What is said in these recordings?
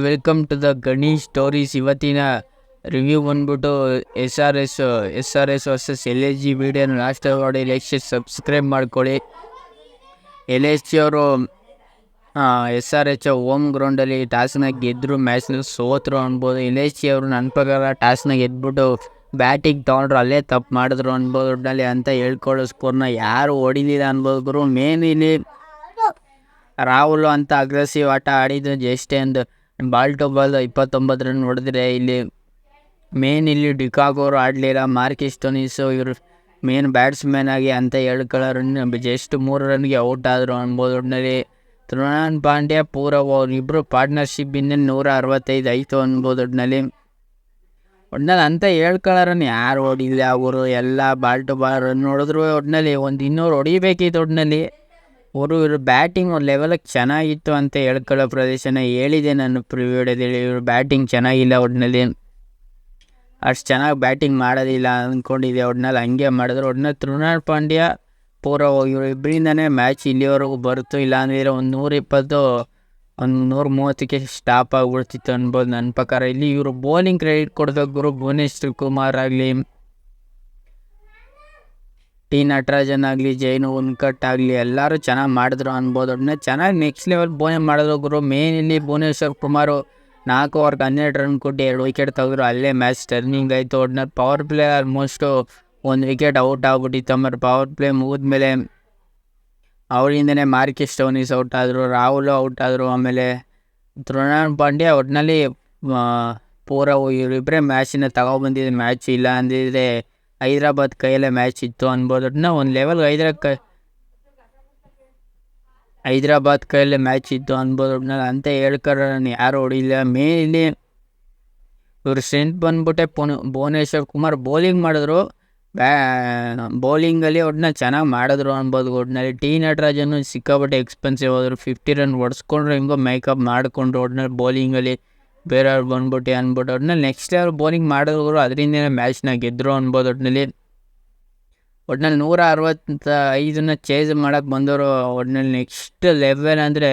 Welcome to the Ganesh stories. ಇವತ್ತಿನ review ಬಂದ್ಬಿಟ್ಟು S R S versus LSG ವಿಡಿಯೋನ last ನೋಡಿ ಲೈಕ್ ಸಬ್ಸ್ಕ್ರೈಬ್ ಮಾಡ್ಕೊಳ್ಳಿ. LSG ಅವರು SRH ಹೋಮ್ ಗ್ರೌಂಡಲ್ಲಿ ಟಾಸ್ನ ಗೆದ್ದರು, ಮ್ಯಾಚ್ನ ಸೋತರು ಅನ್ಬೋದು. LSG ಅವರು ನನ್ನ ಪ್ರಕಾರ ಟಾಸ್ನ ಗೆದ್ಬಿಟ್ಟು ಬ್ಯಾಟಿಂಗ್ ತೊಗೊಂಡ್ರು, ಅಲ್ಲೇ ತಪ್ಪು ಮಾಡಿದ್ರು ಅನ್ಬೋದು. ಒಟ್ಟಿನಲ್ಲಿ ಅಂತ ಹೇಳ್ಕೊಳ್ಳೋ ಸ್ಕೋರ್ನ ಯಾರು ಹೊಡಿಲಿಲ್ಲ ಅನ್ಬೋದು. ಮೇನ್ ಇಲ್ಲಿ ರಾಹುಲ್ ಅಂತ ಅಗ್ರೆಸಿವ್ ಆಟ ಆಡಿದ್ದು, ಜಸ್ಟ್ ಒಂದು ಬಾಲ್ ಟು ಬಾಲ್ 29 ರನ್ ಹೊಡೆದ್ರೆ ಇಲ್ಲಿ ಮೇನ್ ಇಲ್ಲಿ ಡಿಕಾಕ್ ಅವರು ಆಡಲಿಲ್ಲ. ಮಾರ್ಕಿಸ್ ಸ್ಟೋನಿಸು ಇವರು ಮೇನ್ ಬ್ಯಾಟ್ಸ್ಮನ್ ಆಗಿ ಅಂತ ಹೇಳ್ಕೊಳ್ಳೋ ಜಸ್ಟ್ 3 ರನ್ಗೆ ಔಟ್ ಆದರು ಅನ್ಬೋದು. ಒಟ್ಟಿನಲ್ಲಿ ತೃಣಾಲ್ ಪಾಂಡ್ಯ ಇಬ್ಬರು ಪಾರ್ಟ್ನರ್ಶಿಪ್ ಇನ್ನೇನು 165 ಆಯಿತು ಅನ್ಬೋದು. ಒಟ್ಟಿನಲ್ಲಿ ಅಂತ ಹೇಳ್ಕೊಳ್ಳೋರನ್ನ ಯಾರು ಹೊಡಿಲ್ಲ, ಅವರು ಎಲ್ಲ ಬಾಲ್ ಟು ಬಾಲ್ ರನ್ ಹೊಡೆದ್ರು. ಒಟ್ಟಿನಲ್ಲಿ ಒಂದು 200 ಹೊಡಿಬೇಕಿತ್ತು. ಒಟ್ಟಿನಲ್ಲಿ ಇವರು ಬ್ಯಾಟಿಂಗ್ ಒಂದು ಲೆವೆಲಿಗೆ ಚೆನ್ನಾಗಿತ್ತು ಅಂತ ಹೇಳ್ಕೊಳ್ಳೋ ಪ್ರದೇಶನ ಹೇಳಿದೆ ನಾನು ಪ್ರಿವ್ಯೂಡಲ್ಲಿ. ಇವರು ಬ್ಯಾಟಿಂಗ್ ಚೆನ್ನಾಗಿಲ್ಲ, ಒಟ್ಟಿನಲ್ಲಿ ಅಷ್ಟು ಚೆನ್ನಾಗಿ ಬ್ಯಾಟಿಂಗ್ ಮಾಡೋದಿಲ್ಲ ಅಂದ್ಕೊಂಡಿದ್ದೆ. ಒಟ್ಟಿನಲ್ಲಿ ಹಂಗೆ ಮಾಡಿದ್ರು. ಒಟ್ಟಿನಲ್ಲಿ ತೃಣಾಲ್ ಪಾಂಡ್ಯ ಇವರು ಇಬ್ಬರಿಂದನೇ ಮ್ಯಾಚ್ ಇಲ್ಲಿವರೆಗೂ ಬರ್ತು. ಇಲ್ಲಾಂದರೆ ಒಂದು 120 ಒಂದು 130ಕ್ಕೆ ಸ್ಟಾಪ್ ಆಗಿಬಿಡ್ತಿತ್ತು ಅನ್ಬೋದು ನನ್ನ ಪ್ರಕಾರ. ಇಲ್ಲಿ ಇವರು ಬೌಲಿಂಗ್ ಕ್ರೆಡಿಟ್ ಕೊಡಬೇಕು. ಭುವನೇಶ್ವರ್ ಕುಮಾರ್ ಆಗಲಿ, ಟಿ ನಟರಾಜನ್ ಆಗಲಿ, ಜೈನು ಉನ್ಕಟ್ ಆಗಲಿ ಎಲ್ಲರೂ ಚೆನ್ನಾಗಿ ಮಾಡಿದ್ರು ಅನ್ಬೋದು. ಒಟ್ಟಿನಲ್ಲಿ ಚೆನ್ನಾಗಿ ನೆಕ್ಸ್ಟ್ ಲೆವೆಲ್ ಬೌಲಿಂಗ್ ಮಾಡಿದ್ರು. ಮೇನ್ ಇಲ್ಲಿ ಭುವನೇಶ್ವರ್ ಕುಮಾರ್ 4 ಓವರ್ಗೆ 12 ರನ್ ಕೊಟ್ಟು 2 ವಿಕೆಟ್ ತೆಗೆದ್ರು, ಅಲ್ಲೇ ಮ್ಯಾಚ್ ಟರ್ನಿಂಗ್ ಆಯಿತು. ಒಟ್ಟಿನಲ್ಲಿ power play almost 1 wicket out ಆಗ್ಬಿಟ್ಟಿತ್ತು. ಆಮೇಲೆ ಪವರ್ ಪ್ಲೇ ಮುಗಿದ್ಮೇಲೆ ಅವರಿಂದನೇ ಮಾರ್ಕಿಸ್ ಸ್ಟೋನಿಸ್ ಔಟ್ ಆದರು, ರಾಹುಲ್ ಔಟ್ ಆದರು, ಆಮೇಲೆ ತೃಣಾಲ್ ಪಾಂಡ್ಯ. ಒಟ್ಟಿನಲ್ಲಿ ಇವರಿಬ್ಬರೇ ಮ್ಯಾಚಿನ ತಗೊಬಂದಿದ್ದು. ಮ್ಯಾಚ್ ಇಲ್ಲ ಅಂದಿದ್ರೆ ಹೈದ್ರಾಬಾದ್ ಕೈಯಲ್ಲೇ ಮ್ಯಾಚ್ ಇತ್ತು ಅನ್ಬೋದು. ಒಂದು ಲೆವೆಲ್ ಹೈದ್ರಾಬಾದ್ ಕೈಯಲ್ಲೇ ಮ್ಯಾಚ್ ಇತ್ತು ಅನ್ಬೋದು. ಅಂತ ಹೇಳ್ಕೊಂಡ್ರೆ ಯಾರು ಹೊಡಿಲ್ಲ. ಮೇನ್ ಇಲ್ಲಿ ಇವರು ಸ್ಟ್ರೆಂತ್ ಬಂದ್ಬಿಟ್ಟೆ ಭುವನೇಶ್ವರ್ ಕುಮಾರ್ ಬೌಲಿಂಗ್ ಮಾಡಿದ್ರು, ಬೌಲಿಂಗಲ್ಲಿ ಒಟ್ಟಿನಲ್ಲಿ ಚೆನ್ನಾಗಿ ಮಾಡಿದ್ರು ಅನ್ಬೋದು. ಒಟ್ಟಿನಲ್ಲಿ ಟಿ ನಟರಾಜನ್ನು ಸಿಕ್ಕಾಪಟ್ಟೆ ಎಕ್ಸ್ಪೆನ್ಸಿವ್ ಹೋದ್ರು, 50 ರನ್ ಹೊಡೆಸ್ಕೊಂಡ್ರು, ಹಿಂಗೋ ಮೇಕಪ್ ಮಾಡಿಕೊಂಡ್ರು. ಒಟ್ಟಿನಲ್ಲಿ ಬೌಲಿಂಗಲ್ಲಿ ಬೇರೆಯವ್ರು ಬಂದ್ಬಿಟ್ಟು ಅಂದ್ಬಿಟ್ಟು ಒಟ್ಟಿನಲ್ಲಿ ನೆಕ್ಸ್ಟ್ ಅವ್ರು ಬೌಲಿಂಗ್ ಮಾಡಿದ್ರು, ಅದರಿಂದನೇ ಮ್ಯಾಚ್ನ ಗೆದ್ದರು ಅನ್ಬೋದು. ಒಟ್ಟಿನಲ್ಲಿ 165ನ ಚೇಸ್ ಮಾಡೋಕ್ಕೆ ಬಂದವರು. ಒಟ್ಟಿನಲ್ಲಿ ನೆಕ್ಸ್ಟ್ ಲೆವೆಲ್ ಅಂದರೆ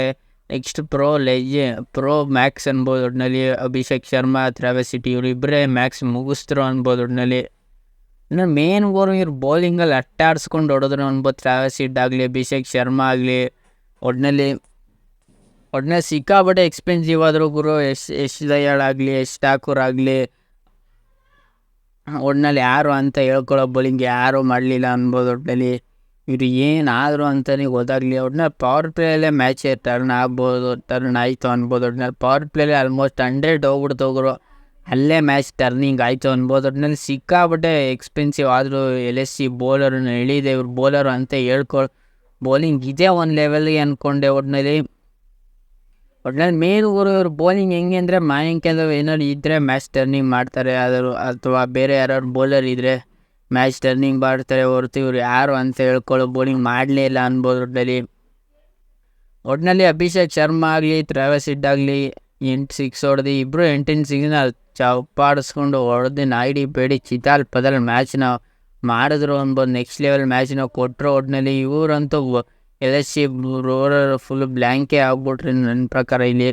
ನೆಕ್ಸ್ಟ್ ಪ್ರೋ ಮ್ಯಾಕ್ಸ್ ಅನ್ಬೋದು. ಒಟ್ಟಿನಲ್ಲಿ ಅಭಿಷೇಕ್ ಶರ್ಮಾ, ಟ್ರಾವಿಸ್ ಹೆಡ್ ಇವರು ಇಬ್ಬರೇ ಮ್ಯಾಕ್ಸ್ ಮುಗಿಸ್ತರು ಅನ್ಬೋದು. ಒಟ್ಟಿನಲ್ಲಿ ಮೇನ್ ಇವ್ರು ಬೌಲಿಂಗಲ್ಲಿ ಅಟ್ಟಾಡಿಸ್ಕೊಂಡು ಹೊಡೆದ್ರು ಅನ್ಬೋದು. ಟ್ರಾವಿಸ್ ಹೆಡ್ ಆಗಲಿ, ಅಭಿಷೇಕ್ ಶರ್ಮಾ ಆಗಲಿ, ಒಟ್ಟಿನಲ್ಲಿ ಸಿಕ್ಕಾಪಟ್ಟೆ ಎಕ್ಸ್ಪೆನ್ಸಿವ್ ಆದರೂ ಯಶ್ ದಯಾಳ್ ಆಗಲಿ, ಯಶ್ ಠಾಕೂರ್ ಆಗಲಿ, ಒಟ್ಟಿನಲ್ಲಿ ಯಾರು ಅಂತ ಹೇಳ್ಕೊಳ್ಳೋ ಬೌಲಿಂಗ್ ಯಾರೂ ಮಾಡಲಿಲ್ಲ ಅನ್ಬೋದು. ಒಟ್ಟಿನಲ್ಲಿ ಇವರು ಏನಾದರೂ ಅಂತಲೇ ಗೊತ್ತಾಗಲಿ. ಒಟ್ಟಿನಲ್ಲಿ ಪವರ್ ಪ್ಲೇಯಲ್ಲೇ ಮ್ಯಾಚ್ ಟರ್ನ್ ಆಯಿತು ಅನ್ಬೋದು. ಒಟ್ಟಿನಲ್ಲಿ ಪವರ್ ಪ್ಲೇಯಲ್ಲಿ ಆಲ್ಮೋಸ್ಟ್ 100 ಹೋಗ್ಬಿಡ್ತೋಗ್ರು, ಅಲ್ಲೇ ಮ್ಯಾಚ್ ಟರ್ನಿಂಗ್ ಆಯಿತು ಅನ್ಬೋದು. ಒಟ್ಟಿನಲ್ಲಿ ಸಿಕ್ಕಾಪಟ್ಟೆ ಎಕ್ಸ್ಪೆನ್ಸಿವ್ ಆದರೂ LSG ಬೌಲರನ್ನು ಎಳಿದೆ. ಇವ್ರು ಬೌಲರು ಅಂತ ಬೌಲಿಂಗ್ ಇದೇ ಒಂದು ಲೆವೆಲ್ಗೆ ಅಂದ್ಕೊಂಡೆ. ಒಟ್ಟಿನಲ್ಲಿ ಮೇನ್ ಇವರು ಬೌಲಿಂಗ್ ಹೆಂಗೆ ಅಂದರೆ ಮಾಯಾಂಕಲ್ ಏನಾದ್ರು ಇದ್ದರೆ ಮ್ಯಾಚ್ ಟರ್ನಿಂಗ್ ಮಾಡ್ತಾರೆ, ಅಥವಾ ಬೇರೆ ಯಾರು ಬೌಲರ್ ಇದ್ದರೆ ಮ್ಯಾಚ್ ಟರ್ನಿಂಗ್ ಮಾಡ್ತಾರೆ ಹೊರತು ಇವ್ರು ಯಾರು ಅಂತ ಹೇಳ್ಕೊಳ್ಳೋ ಬೌಲಿಂಗ್ ಮಾಡಲೇ ಇಲ್ಲ ಅನ್ಬೋದು. ಒಟ್ಟಿನಲ್ಲಿ ಅಭಿಷೇಕ್ ಶರ್ಮಾ ಆಗಲಿ, ಟ್ರಾವಿಸ್ ಹೆಡ್ ಆಗಲಿ 8 6 ಹೊಡೆದು, ಇಬ್ಬರು 8 6ನ ಚಪ್ಪಾಡಿಸ್ಕೊಂಡು ಹೊಡೆದು ನಾಯ್ಡಿ ಬೇಡಿ ಚಿತಾಲ್ ಪದಲ್ ಮ್ಯಾಚ್ನ ಮಾಡಿದ್ರು ಅನ್ಬೋದು. ನೆಕ್ಸ್ಟ್ ಲೆವೆಲ್ ಮ್ಯಾಚ್ನ ಕೊಟ್ಟರು. ಒಟ್ಟಿನಲ್ಲಿ ಇವರಂತೂ LSG ಫುಲ್ ಬ್ಲ್ಯಾಂಕೇ ಆಗ್ಬಿಟ್ರಿ ನನ್ನ ಪ್ರಕಾರ. ಇಲ್ಲಿ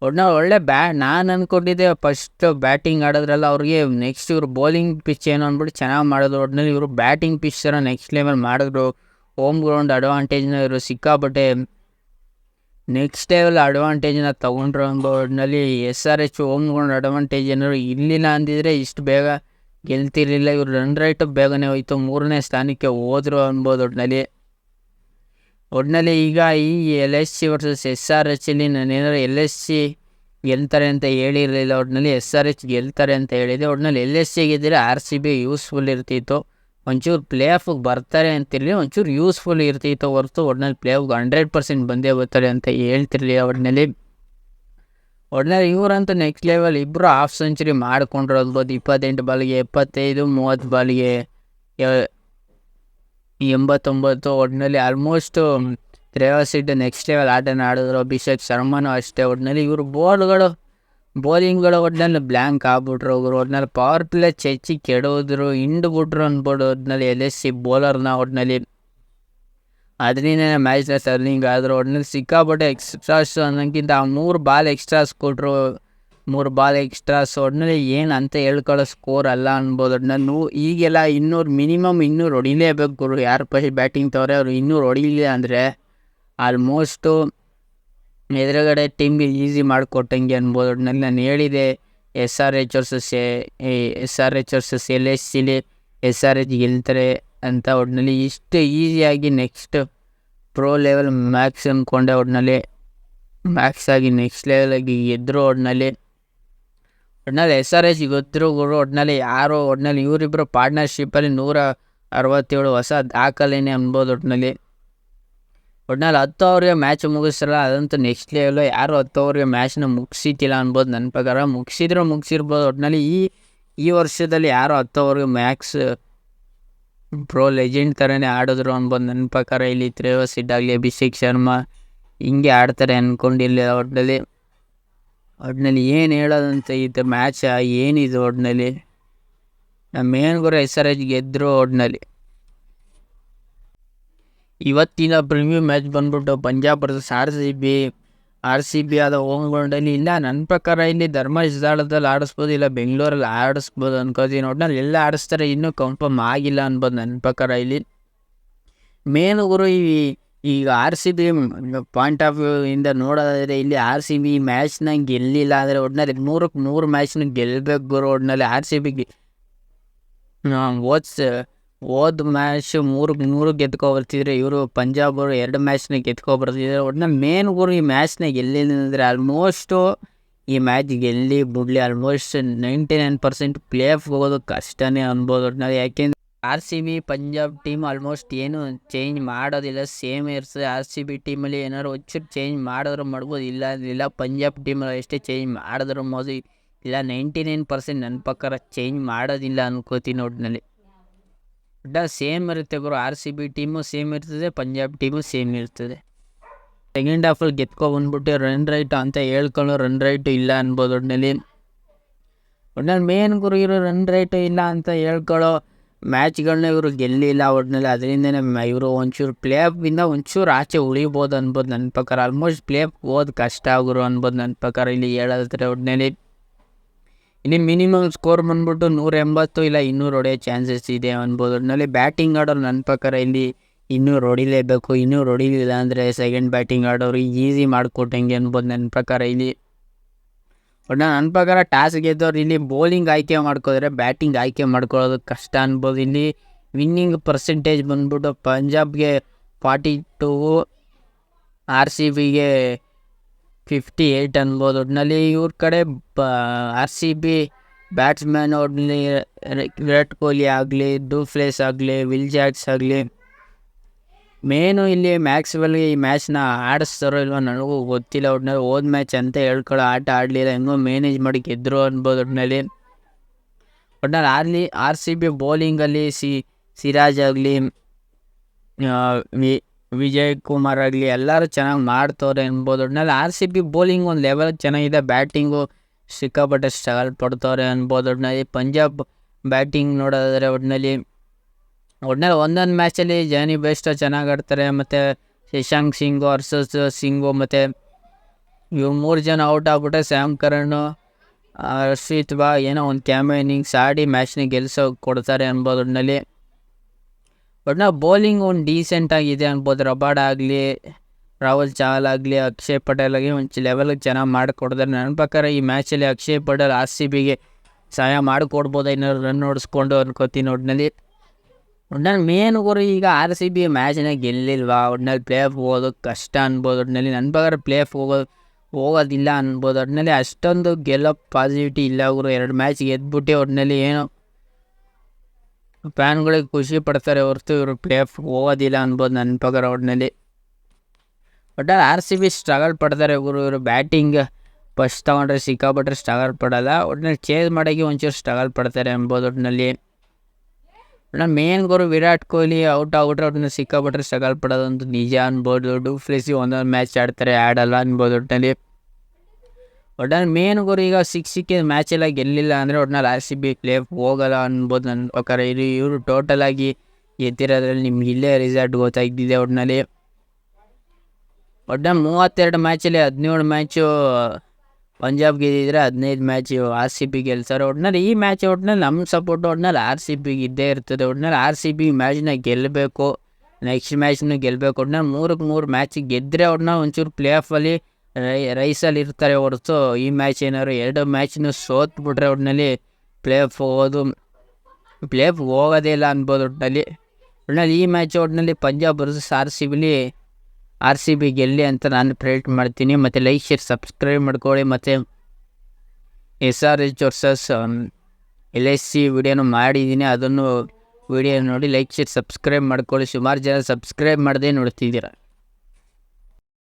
ಒಟ್ಟಿನಲ್ಲಿ ಒಳ್ಳೆ ನಾನು ಅಂದ್ಕೊಂಡಿದ್ದೆ ಫಸ್ಟ್ ಬ್ಯಾಟಿಂಗ್ ಆಡೋದ್ರಲ್ಲ ಅವ್ರಿಗೆ, ನೆಕ್ಸ್ಟ್ ಇವರು ಬೌಲಿಂಗ್ ಪಿಚ್ ಏನು ಅಂದ್ಬಿಟ್ಟು ಚೆನ್ನಾಗಿ ಮಾಡಿದ್ರು. ಒಟ್ಟಿನಲ್ಲಿ ಇವರು ಬ್ಯಾಟಿಂಗ್ ಪಿಚ್ ಥರ ನೆಕ್ಸ್ಟ್ ಲೆವೆಲ್ ಮಾಡಿದ್ರು. ಹೋಮ್ ಗ್ರೌಂಡ್ ಅಡ್ವಾಂಟೇಜ್ನ ಇವರು ಸಿಕ್ಕಾಪಟ್ಟೆ ನೆಕ್ಸ್ಟ್ ಲೆವೆಲ್ ಅಡ್ವಾಂಟೇಜ್ನ ತೊಗೊಂಡ್ರು ಅನ್ಬೋದು. ಒಟ್ಟಿನಲ್ಲಿ SRH ಹೋಮ್ ಗ್ರೌಂಡ್ ಅಡ್ವಾಂಟೇಜ್ ಏನಾದ್ರು ಇರಲಿಲ್ಲ ಅಂದಿದ್ರೆ ಇಷ್ಟು ಬೇಗ ಗೆಲ್ತಿರ್ಲಿಲ್ಲ. ಇವರು ರನ್ ರೇಟು ಬೇಗನೆ ಹೋಯ್ತು, 3ನೇ ಸ್ಥಾನಕ್ಕೆ ಹೋದ್ರು ಅನ್ಬೋದು. ಒಟ್ಟಿನಲ್ಲಿ ಈಗ ಈ LSG ವರ್ಸಸ್ SRHಲ್ಲಿ ನಾನೇನಾದ್ರು LSG ಗೆಲ್ತಾರೆ ಅಂತ ಹೇಳಿರಲಿಲ್ಲ. ಒಟ್ಟಿನಲ್ಲಿ SRH ಗೆಲ್ತಾರೆ ಅಂತ ಹೇಳಿದೆ. ಒಟ್ಟಿನಲ್ಲಿ LSG ಗೆದ್ದರೆ RCB ಯೂಸ್ಫುಲ್ ಇರ್ತಿತ್ತು, ಒಂಚೂರು ಪ್ಲೇ ಆಫಿಗೆ ಬರ್ತಾರೆ ಅಂತಿರಲಿ, ಒಂಚೂರು ಯೂಸ್ಫುಲ್ ಇರ್ತಿತ್ತು ಹೊರತು ಒಟ್ಟಿನಲ್ಲಿ ಪ್ಲೇ ಆಫ್ಗೆ 100% ಬಂದೇ ಬರ್ತಾರೆ ಅಂತ ಹೇಳ್ತಿರ್ಲಿಲ್ಲ. ಒಟ್ಟಿನಲ್ಲಿ ಇವರಂತೂ ನೆಕ್ಸ್ಟ್ ಲೆವೆಲ್ ಇಬ್ಬರು ಹಾಫ್ ಸೆಂಚುರಿ ಮಾಡಿಕೊಂಡ್ರು ಅನ್ಬೋದು. 28 ಬಾಲ್ಗೆ 75, 30 ಬಾಲ್ಗೆ 89. ಒಟ್ಟಿನಲ್ಲಿ almost Travis head next level ಆಟನ ಆಡಿದ್ರು, ಅಭಿಷೇಕ್ ಶರ್ಮಾನೂ ಅಷ್ಟೇ. ಒಟ್ಟಿನಲ್ಲಿ ಇವರು ಬೌಲಿಂಗ್ಗಳು ಒಟ್ಟಿನಲ್ಲಿ ಬ್ಲ್ಯಾಂಕ್ ಆಗ್ಬಿಟ್ರು. ಒಟ್ಟಿನಲ್ಲಿ ಪವರ್ ಪ್ಲೇ ಕೆಡೋದ್ರು, ಹಿಂಡ್ಬಿಟ್ರು ಅನ್ಬೋದು. ಒಟ್ಟಿನಲ್ಲಿ LSG ಬೌಲರ್ನ ಒಟ್ಟಿನಲ್ಲಿ ಅದರಿಂದ ಮ್ಯಾಚ್ನ ಟರ್ನಿಂಗ್ ಆದರು. ಒಟ್ಟಿನಲ್ಲಿ ಸಿಕ್ಕಾಪಟ್ಟೆ ಎಕ್ಸ್ಟ್ರಾಸ್ ಅನ್ನೋಕ್ಕಿಂತ 3 ಬಾಲ್ ಎಕ್ಸ್ಟ್ರಾಸ್ ಕೊಟ್ಟರು. 3 ಬಾಲ್ ಎಕ್ಸ್ಟ್ರಾಸ್ ಒಟ್ಟಿನಲ್ಲಿ ಏನು ಅಂತ ಹೇಳ್ಕೊಳ್ಳೋ ಸ್ಕೋರ್ ಅಲ್ಲ ಅನ್ಬೋದು. ಒಟ್ಟಿನಲ್ಲಿ ಈಗೆಲ್ಲ 200 ಮಿನಿಮಮ್ 200 ಹೊಡಿಲೇಬೇಕು ಗುರು. ಯಾರು ಫಸ್ಟ್ ಬ್ಯಾಟಿಂಗ್ ತವರೆ ಅವರು 200 ಹೊಡಿಲಿಲ್ಲ ಅಂದರೆ ಆಲ್ಮೋಸ್ಟು ಎದುರುಗಡೆ ಟೀಮ್ಗೆ ಈಸಿ ಮಾಡಿಕೊಟ್ಟಂಗೆ ಅನ್ಬೋದು. ಒಟ್ಟಿನಲ್ಲಿ ನಾನು ಹೇಳಿದೆ SRH ವರ್ಸಸ್ LSCಲಿ SRH ಗೆಲ್ತಾರೆ ಅಂತ. ಒಟ್ಟಿನಲ್ಲಿ ಇಷ್ಟು ಈಸಿಯಾಗಿ ನೆಕ್ಸ್ಟ್ ಪ್ರೋ ಲೆವೆಲ್ ಮ್ಯಾಕ್ಸ್ ಅಂದ್ಕೊಂಡೆ. ಒಟ್ಟಿನಲ್ಲಿ ಮ್ಯಾಕ್ಸ್ ಆಗಿ ನೆಕ್ಸ್ಟ್ ಲೆವೆಲಾಗಿ ಗೆದ್ದರು. ಒಟ್ಟಿನಲ್ಲಿ SRH ಗೊತ್ತಿರೋ ಗುರು. ಒಟ್ಟಿನಲ್ಲಿ ಯಾರೋ ಒಟ್ಟಿನಲ್ಲಿ ಇವರಿಬ್ಬರು ಪಾರ್ಟ್ನರ್ಶಿಪ್ಪಲ್ಲಿ 167 ಹೊಸ ದಾಖಲೆನೇ ಅನ್ಬೋದು. ಒಟ್ಟಿನಲ್ಲಿ 10 ಓವರ್ಗೆ ಮ್ಯಾಚ್ ಮುಗಿಸ್ತಾರಲ್ಲ ಅದಂತೂ ನೆಕ್ಸ್ಟ್ ಲೆವೆಲು. ಯಾರು 10 ಓವರ್ಗೆ ಮ್ಯಾಚ್ನ ಮುಗಿಸಿತಿಲ್ಲ ಅನ್ಬೋದು ನನ್ನ ಪ್ರಕಾರ. ಮುಗಿಸಿರ್ಬೋದು. ಒಟ್ಟಿನಲ್ಲಿ ಈ ವರ್ಷದಲ್ಲಿ ಯಾರು 10 ಓವರ್ಗೆ ಮ್ಯಾಕ್ಸ್ ಪ್ರೋ ಲೆಜೆಂಡ್ ಥರನೇ ಆಡಿದ್ರು ಅನ್ಬೋದು ನನ್ನ ಪ್ರಕಾರ. ಇಲ್ಲಿ ತ್ರೇಯಸ್ ಹೆಡ್ ಆಗಲಿ ಅಭಿಷೇಕ್ ಶರ್ಮಾ ಹಿಂಗೆ ಆಡ್ತಾರೆ ಅಂದ್ಕೊಂಡಿಲ್ಲ. ಒಟ್ಟಿನಲ್ಲಿ ಏನು ಹೇಳೋದಂತ ಇದು ಮ್ಯಾಚ ಏನಿದು. ಒಟ್ಟಿನಲ್ಲಿ ನಮ್ಮ ಮೇನ್ಗುರು SRH ಗೆದ್ದರು. ಒಟ್ಟಿನಲ್ಲಿ ಇವತ್ತಿನ ಪ್ರಿವ್ಯೂ ಮ್ಯಾಚ್ ಬಂದ್ಬಿಟ್ಟು ಪಂಜಾಬ್ ವರ್ಸಸ್ RCB ಆದ ಹೋಮ್ ಗ್ರೌಂಡಲ್ಲಿ. ಇಲ್ಲ ನನ್ನ ಪ್ರಕಾರ ಇಲ್ಲಿ ಧರ್ಮಸ್ಥಳದಲ್ಲಿ ಆಡಿಸ್ಬೋದು, ಇಲ್ಲ ಬೆಂಗಳೂರಲ್ಲಿ ಆಡಿಸ್ಬೋದು ಅನ್ಕೋತೀನಿ. ಒಟ್ಟಿನಲ್ಲಿ ಎಲ್ಲ ಆಡಿಸ್ತಾರೆ, ಇನ್ನೂ ಕನ್ಫರ್ಮ್ ಆಗಿಲ್ಲ ಅನ್ಬೋದು ನನ್ನ ಪ್ರಕಾರ. ಇಲ್ಲಿ ಮೇನ್ ಗುರು ಈಗ RCB ಪಾಯಿಂಟ್ ಆಫ್ ವ್ಯೂ ಇಂದ ನೋಡೋದಾದರೆ ಇಲ್ಲಿ RCB ಮ್ಯಾಚ್ನ ಗೆಲ್ಲಿಲ್ಲ ಅಂದರೆ ಒಟ್ಟಿನಲ್ಲಿ 100ಕ್ಕೆ 100 ಮ್ಯಾಚ್ನ ಗೆಲ್ಲಬೇಕು ಗುರು. ಒಟ್ಟಿನಲ್ಲಿ RCBಗೆ ಹೋದ ಮ್ಯಾಚ್ 3ಕ್ಕೆ 3 ಗೆದ್ಕೊಬರ್ತಿದ್ರೆ ಇವರು ಪಂಜಾಬ್ ಅವರು 2 ಮ್ಯಾಚ್ನ ಗೆದ್ಕೊಬರ್ತಿದ್ದಾರೆ. ಒಟ್ಟಿನಲ್ಲಿ ಮೇನ್ ಗುರು ಈ ಮ್ಯಾಚ್ನ ಗೆಲ್ಲಿಲ್ಲ ಅಂದರೆ ಆಲ್ಮೋಸ್ಟು ಈ ಮ್ಯಾಚ್ ಗೆಲ್ಲಿ ಬಿಡಲಿ ಆಲ್ಮೋಸ್ಟ್ 99% ಪ್ಲೇ ಆಫ್ ಹೋಗೋದು ಕಷ್ಟನೇ ಅನ್ಬೋದು. ಒಟ್ಟಿನಲ್ಲಿ ಯಾಕೆಂದರೆ RCB ಪಂಜಾಬ್ ಟೀಮ್ ಆಲ್ಮೋಸ್ಟ್ ಏನು ಚೇಂಜ್ ಮಾಡೋದಿಲ್ಲ, ಸೇಮ್ ಇರ್ತದೆ. RCB ಟೀಮಲ್ಲಿ ಏನಾದ್ರು ಒಂಚೂರು ಚೇಂಜ್ ಮಾಡಿದ್ರು ಮಾಡ್ಬೋದು, ಇಲ್ಲ ಪಂಜಾಬ್ ಟೀಮಲ್ಲಿ ಎಷ್ಟೇ ಚೇಂಜ್ ಮಾಡಿದ್ರು ಮೋದಿ ಇಲ್ಲ 99% ನನ್ನ ಪ್ರಕಾರ ಚೇಂಜ್ ಮಾಡೋದಿಲ್ಲ ಅನ್ಕೋತೀನಿ. ಒಟ್ಟಿನಲ್ಲಿ ಸೇಮ್ ಇರುತ್ತೆ ಗುರು. RCB ಟೀಮು ಸೇಮ್ ಇರ್ತದೆ, ಪಂಜಾಬ್ ಟೀಮು ಸೇಮ್ ಇರ್ತದೆ. ಸೆಕೆಂಡ್ ಹಾಫಲ್ಲಿ ಗೆದ್ಕೊಬಂದ್ಬಿಟ್ಟು ರನ್ ರೈಟ್ ಅಂತ ಹೇಳ್ಕೊಂಡು ರನ್ ರೈಟು ಇಲ್ಲ ಅನ್ಬೋದು. ಒಟ್ಟಿನಲ್ಲಿ ಮೇನ್ ಗುರು ಇರೋ ರನ್ ರೈಟು ಇಲ್ಲ ಅಂತ ಹೇಳ್ಕೊಳ್ಳೋ ಮ್ಯಾಚ್ಗಳನ್ನ ಇವರು ಗೆಲ್ಲಿಲ್ಲ. ಒಟ್ಟಿನಲ್ಲಿ ಅದರಿಂದನೇ ಇವರು ಒಂಚೂರು ಪ್ಲೇ ಆಫಿಂದ ಒಂಚೂರು ಆಚೆ ಉಳಿಬೋದು ಅನ್ಬೋದು ನನ್ನ ಪ್ರಕಾರ. ಆಲ್ಮೋಸ್ಟ್ ಪ್ಲೇ ಆಫ್ ಹೋದ್ ಕಷ್ಟ ಆಗೋರು ಅನ್ಬೋದು ನನ್ನ ಪ್ರಕಾರ ಇಲ್ಲಿ ಹೇಳೋದ್ರೆ. ಒಟ್ಟಿನಲ್ಲಿ ಇಲ್ಲಿ ಮಿನಿಮಮ್ ಸ್ಕೋರ್ ಬಂದ್ಬಿಟ್ಟು 180 ಇಲ್ಲ 200 ಹೊಡೆಯೋ ಚಾನ್ಸಸ್ ಇದೆ ಅನ್ಬೋದು. ಒಟ್ಟಿನಲ್ಲಿ ಬ್ಯಾಟಿಂಗ್ ಆಡೋರು ನನ್ನ ಪ್ರಕಾರ ಇಲ್ಲಿ 200 ಹೊಡಿಲೇಬೇಕು. 200 ಹೊಡಿಲಿಲ್ಲ ಅಂದರೆ ಸೆಕೆಂಡ್ ಬ್ಯಾಟಿಂಗ್ ಆಡೋರು ಈಸಿ ಮಾಡಿಕೊಟ್ಟಂಗೆ ಅನ್ಬೋದು ನನ್ನ ಪ್ರಕಾರ. ಇಲ್ಲಿ ನನ್ನ ಪ್ರಕಾರ ಟಾಸ್ ಗೆದ್ದವ್ರು ಇಲ್ಲಿ ಬೌಲಿಂಗ್ ಆಯ್ಕೆ ಮಾಡ್ಕೋದ್ರೆ ಬ್ಯಾಟಿಂಗ್ ಆಯ್ಕೆ ಮಾಡ್ಕೊಳ್ಳೋದು ಕಷ್ಟ ಅನ್ಬೋದು. ಇಲ್ಲಿ ವಿನ್ನಿಂಗ್ ಪರ್ಸೆಂಟೇಜ್ ಬಂದ್ಬಿಟ್ಟು ಪಂಜಾಬ್ಗೆ 42, RCBಗೆ 58 ಅನ್ಬೋದು. ಒಟ್ಟಿನಲ್ಲಿ ಇವ್ರ ಕಡೆ RCB ಬ್ಯಾಟ್ಸ್ಮ್ಯಾನ್ ಒಟ್ಟಿನಲ್ಲಿ ವಿರಾಟ್ ಕೊಹ್ಲಿ ಆಗಲಿ, ಡೂಪ್ಲೆಸ್ ಆಗಲಿ, ವಿಲ್ ಜಾಕ್ಸ್ ಆಗಲಿ ಮೇನು ಇಲ್ಲಿ ಮ್ಯಾಕ್ಸ್ವೆಲ್ಗೆ ಈ ಮ್ಯಾಚ್ನ ಆಡಿಸ್ತಾರೋ ಇಲ್ವೋ ನನಗೂ ಗೊತ್ತಿಲ್ಲ. ಒಟ್ಟಿನಲ್ಲಿ ಹೋದ ಮ್ಯಾಚ್ ಅಂತ ಹೇಳ್ಕೊಳ್ಳೋ ಆಟ ಆಡಲಿಲ್ಲ, ಹೆಂಗೋ ಮ್ಯಾನೇಜ್ ಮಾಡಿ ಗೆದ್ದರು ಅನ್ಬೋದು. ಒಟ್ಟಿನಲ್ಲಿ RCB ಬೌಲಿಂಗಲ್ಲಿ ಸಿರಾಜ್ ಆಗಲಿ, ವಿಜಯ್ ಕುಮಾರ್ ಆಗಲಿ ಎಲ್ಲರೂ ಚೆನ್ನಾಗಿ ಮಾಡ್ತವ್ರೆ ಅನ್ಬೋದು. ಒಟ್ಟಿನಲ್ಲಿ RCB ಬೌಲಿಂಗ್ ಒಂದು ಲೆವೆಲ್ ಚೆನ್ನಾಗಿದೆ, ಬ್ಯಾಟಿಂಗು ಸಿಕ್ಕಾಪಟ್ಟೆ ಸ್ಟ್ರಗಲ್ ಪಡ್ತವ್ರೆ ಅನ್ಬೋದು. ಒಟ್ಟಿನಲ್ಲಿ ಪಂಜಾಬ್ ಬ್ಯಾಟಿಂಗ್ ನೋಡೋದಾದರೆ ಒಟ್ಟಿನಲ್ಲಿ ಒಂದೊಂದು ಮ್ಯಾಚಲ್ಲಿ ಜಾನಿ ಬೇಸ್ಟೋ ಚೆನ್ನಾಗಿ ಆಡ್ತಾರೆ, ಮತ್ತು ಶಶಾಂಕ್ ಸಿಂಗು, ಹರ್ಷದ್ ಸಿಂಗು ಮತ್ತು ಇವು 3 ಜನ ಔಟ್ ಆಗ್ಬಿಟ್ಟೆ ಸ್ಯಾಮ್ ಕರಣ್, ಹರ್ಷಿತ್ ಏನೋ ಒಂದು ಕ್ಯಾಮೋ ಇನ್ನಿಂಗ್ಸ್ ಆಡಿ ಮ್ಯಾಚ್ನ ಗೆಲ್ಸೋ ಕೊಡ್ತಾರೆ ಅನ್ಬೋದು. ಒಟ್ಟಿನಲ್ಲಿ ಬೌಲಿಂಗ್ ಒಂದು ಡೀಸೆಂಟ್ ಆಗಿದೆ ಅನ್ಬೋದು. ರಬಾಡ ಆಗಲಿ, ರಾಹುಲ್ ಚಹಲ್ ಆಗಲಿ, ಅಕ್ಷಯ್ ಪಟೇಲ್ ಆಗಿ ಒಂದು ಲೆವೆಲ್ಗೆ ಚೆನ್ನಾಗಿ ಮಾಡಿಕೊಡ್ತಾರೆ. ನನ್ನ ಪ್ರಕಾರ ಈ ಮ್ಯಾಚಲ್ಲಿ ಅಕ್ಷಯ್ ಪಟೇಲ್ RCBಗೆ ಸಹಾಯ ಮಾಡಿಕೊಡ್ಬೋದು, ಏನಾದ್ರು ರನ್ ಓಡಿಸ್ಕೊಂಡು ಅನ್ಕೋತೀನಿ. ಒಟ್ಟಿನಲ್ಲಿ ಮೇನ್ ಗುರು ಈಗ RCB ಮ್ಯಾಚ್ನ ಗೆಲ್ಲಿಲ್ವಾ, ಒಟ್ಟಿನಲ್ಲಿ ಪ್ಲೇ ಆಫ್ ಹೋಗೋದು ಕಷ್ಟ ಅನ್ಬೋದು. ಒಟ್ಟಿನಲ್ಲಿ ನನ್ನ ಪ್ರಕಾರ ಪ್ಲೇ ಆಫ್ ಹೋಗೋದಿಲ್ಲ ಅನ್ಬೋದು. ಒಟ್ಟಿನಲ್ಲಿ ಅಷ್ಟೊಂದು ಗೆಲ್ಲೋ ಪಾಸಿಟಿವಿಟಿ ಇಲ್ಲ ಗುರು. 2 ಮ್ಯಾಚ್ ಗೆದ್ಬಿಟ್ಟು ಒಟ್ಟಿನಲ್ಲಿ ಏನೋ ಫ್ಯಾನ್ಗಳಿಗೆ ಖುಷಿ ಪಡ್ತಾರೆ ಹೊರತು ಇವರು ಪ್ಲೇ ಆಫ್ ಹೋಗೋದಿಲ್ಲ ಅನ್ಬೋದು ನನ್ನ ಪ್ರಕಾರ. ಒಟ್ಟಿನಲ್ಲಿ RCB ಸ್ಟ್ರಗಲ್ ಪಡ್ತಾರೆ ಗುರು. ಇವರು ಬ್ಯಾಟಿಂಗ್ ಫಸ್ಟ್ ತೊಗೊಂಡ್ರೆ ಸಿಕ್ಕಾಪಟ್ಟರೆ ಸ್ಟ್ರಗಲ್ ಪಡೋಲ್ಲ, ಒಟ್ಟಿನಲ್ಲಿ ಚೇಸ್ ಮಾಡೋಕ್ಕೆ ಒಂಚೂರು ಸ್ಟ್ರಗಲ್ ಪಡ್ತಾರೆ ಅನ್ಬೋದು. ಒಟ್ಟಿನಲ್ಲಿ ಮೇನ್ ಗುರು ವಿರಾಟ್ ಕೊಹ್ಲಿ ಔಟ್ ಆಗ್ಬಿಟ್ರೆ ಒಟ್ಟಿನಲ್ಲಿ ಸಿಕ್ಕಾಪಟ್ಟರೆ ಸ್ಟ್ರಗಲ್ ಪಡೋದಂತೂ ನಿಜ ಅನ್ಬೋದು. ಡೂಪ್ಲೆಸಿ ಒಂದೊಂದು ಮ್ಯಾಚ್ ಆಡ್ತಾರೆ, ಆಡಲ್ಲ ಅನ್ಬೋದು. ಒಟ್ಟಿನಲ್ಲಿ ಮೇನ್ ಗುರು ಈಗ ಸಿಕ್ಕಿದ ಮ್ಯಾಚೆಲ್ಲ ಗೆಲ್ಲಿಲ್ಲ ಅಂದರೆ ಒಟ್ಟಿನಲ್ಲಿ RCB ಪ್ಲೇ ಆಫ್ ಹೋಗಲ್ಲ ಅನ್ಬೋದು ನನ್ನ ಪ್ರಕಾರ. ಇವರು ಟೋಟಲಾಗಿ ಗೆದ್ದಿರೋದ್ರಲ್ಲಿ ನಿಮ್ಗೆ ಇಲ್ಲೇ ರಿಸಲ್ಟ್ ಗೊತ್ತಾಗ್ತಿದೆ. ಒಟ್ಟಿನಲ್ಲಿ 32 ಮ್ಯಾಚಲ್ಲಿ 17 ಮ್ಯಾಚು ಪಂಜಾಬ್ ಗೆದ್ದಿದ್ರೆ 15 ಮ್ಯಾಚ್ RCB ಗೆಲ್ತಾರೆ. ಒಟ್ಟಿನಲ್ಲಿ ಈ ಮ್ಯಾಚ್ ಒಟ್ಟಿನಲ್ಲಿ ನಮ್ಮ ಸಪೋರ್ಟ್ ಒಟ್ಟಿನಲ್ಲಿ RCB ಇದ್ದೇ ಇರ್ತದೆ. ಒಟ್ಟಿನಲ್ಲಿ RCB ಮ್ಯಾಚ್ನ ಗೆಲ್ಲಬೇಕು, ನೆಕ್ಸ್ಟ್ ಮ್ಯಾಚ್ನು ಗೆಲ್ಲಬೇಕು. ಒಟ್ಟಿನಲ್ಲಿ 3 ಮ್ಯಾಚ್ ಗೆದ್ದರೆ ಒಟ್ಟಿನಲ್ಲಿ ಒಂಚೂರು ಪ್ಲೇ ಆಫಲ್ಲಿ ರೈಸಲ್ಲಿ ಇರ್ತಾರೆ ಹೊರತು ಈ ಮ್ಯಾಚ್ ಏನಾದ್ರು 2 ಮ್ಯಾಚ್ನು ಸೋತ್ಬಿಟ್ರೆ ಒಟ್ಟಿನಲ್ಲಿ ಪ್ಲೇ ಆಫ್ ಹೋಗೋದೇ ಇಲ್ಲ ಅನ್ಬೋದು. ಒಟ್ಟಿನಲ್ಲಿ ಈ ಮ್ಯಾಚ್ ಒಟ್ಟಿನಲ್ಲಿ ಪಂಜಾಬ್ ವರ್ಸಸ್ RCB ಗೆಲ್ಲಿ ಅಂತ ನಾನು ಪ್ರೇಟ್ ಮಾಡ್ತೀನಿ. ಮತ್ತು ಲೈಕ್ ಶೇರ್ ಸಬ್ಸ್ಕ್ರೈಬ್ ಮಾಡ್ಕೊಳ್ಳಿ. ಮತ್ತು SRH ವರ್ಸಸ್ LSC ವಿಡಿಯೋನು ಮಾಡಿದ್ದೀನಿ, ಅದನ್ನು ವಿಡಿಯೋ ನೋಡಿ ಲೈಕ್ ಶೇರ್ ಸಬ್ಸ್ಕ್ರೈಬ್ ಮಾಡ್ಕೊಳ್ಳಿ. ಸುಮಾರು ಜನ ಸಬ್ಸ್ಕ್ರೈಬ್ ಮಾಡದೇ ನೋಡ್ತಿದ್ದೀರ.